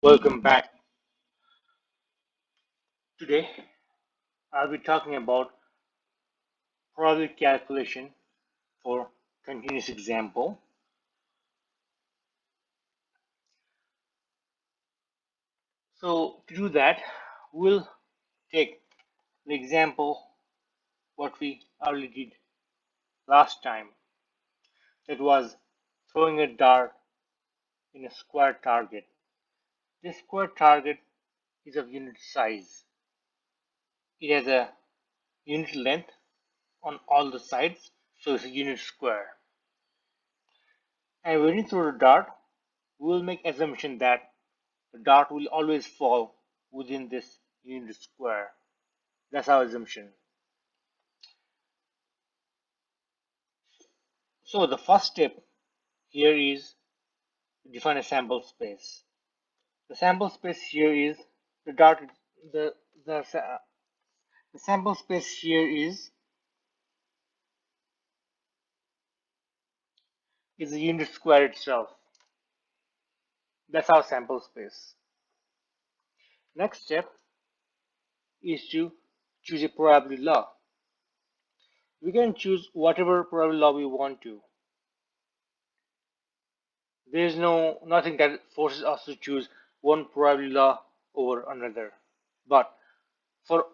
Welcome back. Today, I'll be talking about probability calculation for continuous example. So, to do that, we'll take the example what we already did last time. That was throwing a dart in a square target. This square target is of unit size. It has a unit length on all the sides, so it's a unit square. And when you throw the dart, we will make assumption that the dart will always fall within this unit square. That's our assumption. So the first step here is to define a sample space. The sample space here is the dart. The the, the sample space here is the unit square itself. That's our sample space. Next step is to choose a probability law. We can choose whatever probability law we want to. There is nothing that forces us to choose one probability law over another. But for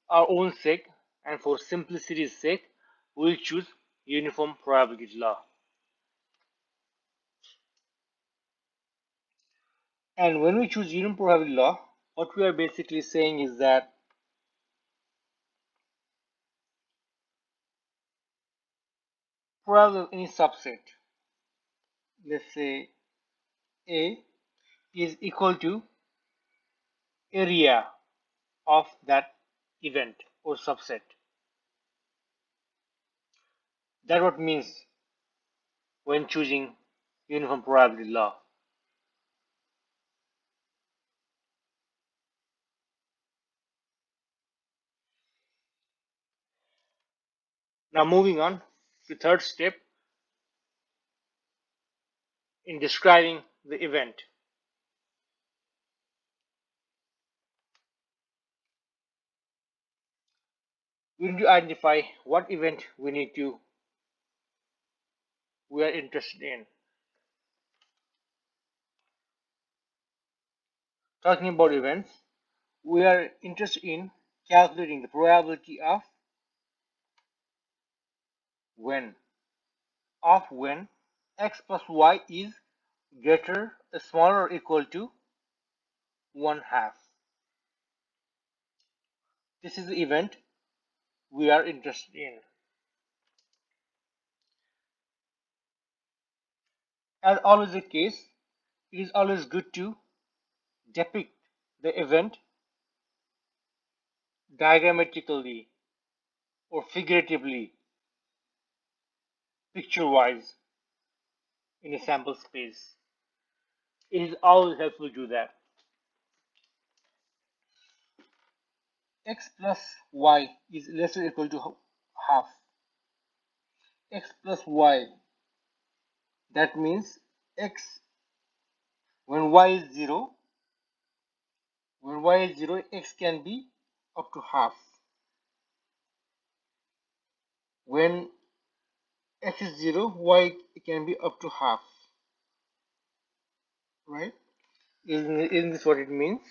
our own sake and for simplicity's sake, we'll choose uniform probability law. And when we choose uniform probability law, what we are basically saying is that probability of any subset, let's say A, is equal to area of that event or subset. That's what means when choosing uniform probability law. Now moving on to third step in describing the event. We need to identify what event we are interested in. Talking about events, we are interested in calculating the probability when when x plus y is greater, smaller or equal to 1/2. This is the event we are interested in. As always the case, it is always good to depict the event diagrammatically or figuratively, picture-wise, in a sample space. It is always helpful to do that. X plus y is less or equal to half. X plus y, that means x when y is 0, x can be up to half. When x is 0, y can be up to half. Right? Isn't this what it means?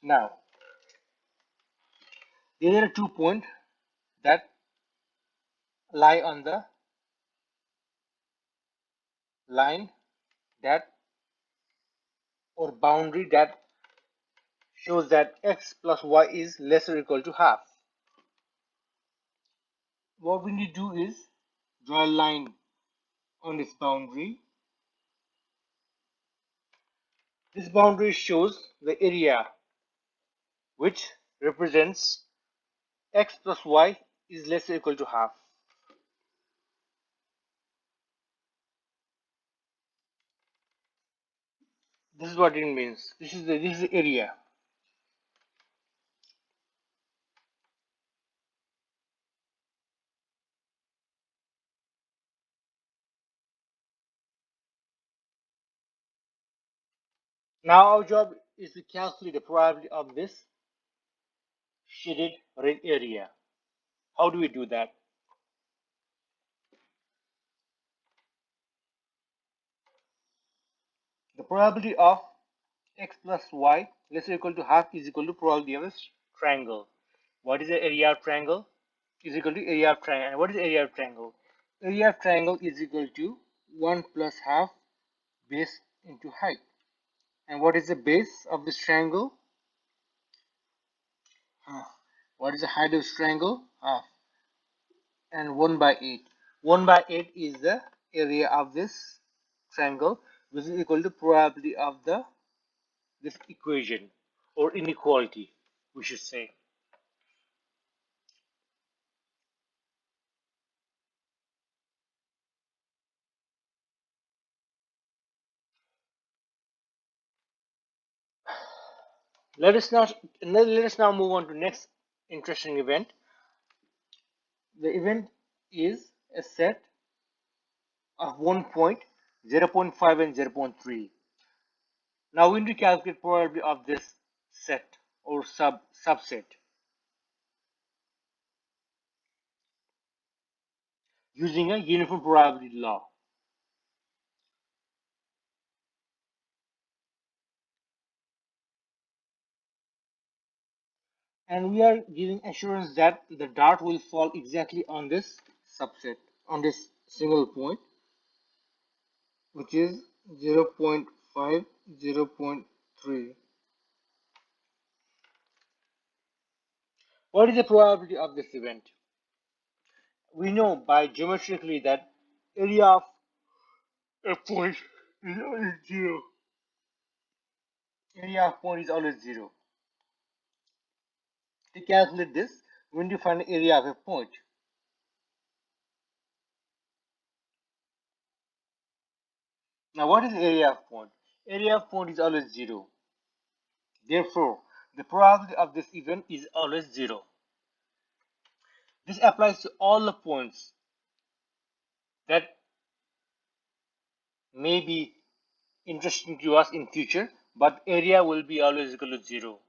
Now, there are 2 points that lie on the line that or boundary that shows that x plus y is less or equal to half. What we need to do is draw a line on this boundary. This boundary shows the area which represents x plus y is less or equal to half. This is what it means. This is the area. Now our job is to calculate the probability of this shaded red area. How do we do that? The probability of x plus y less or equal to half is equal to probability of a triangle. What is the area of triangle? Is equal to area of triangle. And what is the area of triangle? Area of triangle is equal to 1 plus half base into height. And what is the base of this triangle? Half. What is the height of this triangle? Half. And 1 by 8. 1 by 8 is the area of this triangle, which is equal to probability of this equation or inequality, we should say. Let us now move on to next interesting event. The event is a set of 1 point, 0.5 and 0.3. Now we need to calculate probability of this set or subset using a uniform probability law. And we are giving assurance that the dart will fall exactly on this subset, on this single point, which is 0.5, 0.3. What is the probability of this event? We know by geometrically that area of a point is always zero. Area of point is always zero. To calculate this, we need to find the area of a point. Now, what is the area of point? Area of point is always zero. Therefore, the probability of this event is always zero. This applies to all the points that may be interesting to us in future, but area will be always equal to zero.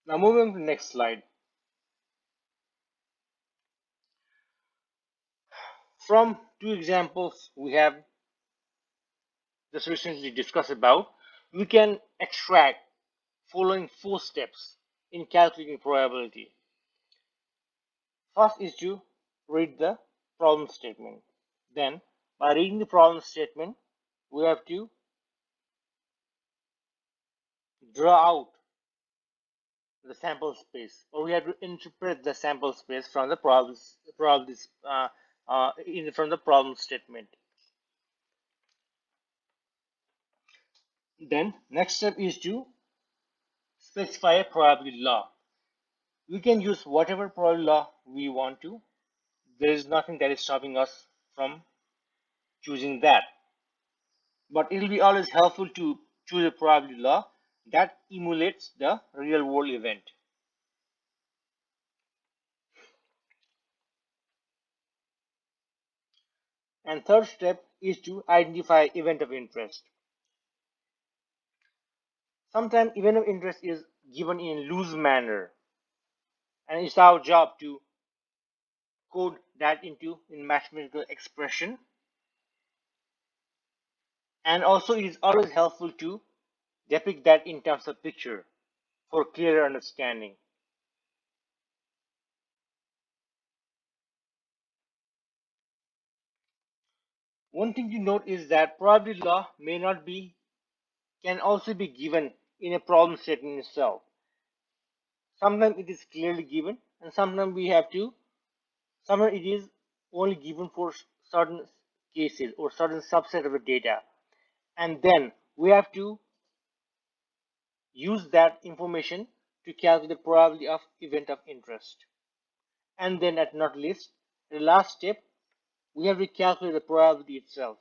Now, moving to the next slide. From two examples we have just recently discussed about, we can extract following 4 steps in calculating probability. First is to read the problem statement. Then, by reading the problem statement, we have to draw out the sample space, or we have to interpret the sample space from the from the problem statement. Then, next step is to specify a probability law. We can use whatever probability law we want to. There is nothing that is stopping us from choosing that. But it will be always helpful to choose a probability law that emulates the real world event. And third step is to identify event of interest. Sometimes event of interest is given in a loose manner, and it's our job to code that into in mathematical expression. And also it is always helpful to depict that in terms of picture for clearer understanding. One thing to note is that probability law can also be given in a problem statement itself. Sometimes it is clearly given, and sometimes it is only given for certain cases or certain subset of the data, and then we have to use that information to calculate the probability of event of interest. And then at not least, the last step, we have to calculate the probability itself.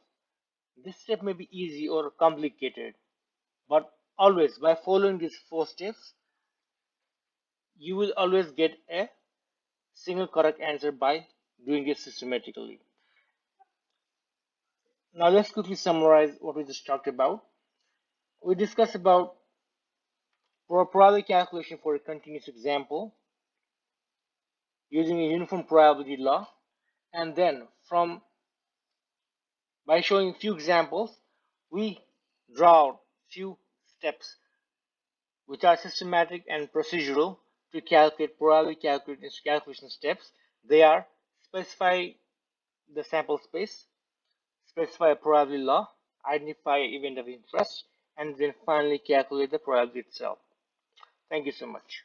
This step may be easy or complicated, but always by following these 4 steps, you will always get a single correct answer by doing it systematically. Now let's quickly summarize what we just talked about. We discussed about probability calculation for a continuous example using a uniform probability law, and then from by showing few examples, we draw out few steps which are systematic and procedural to calculate probability calculation steps. They are specify the sample space, specify a probability law, identify event of interest, and then finally calculate the probability itself. Thank you so much.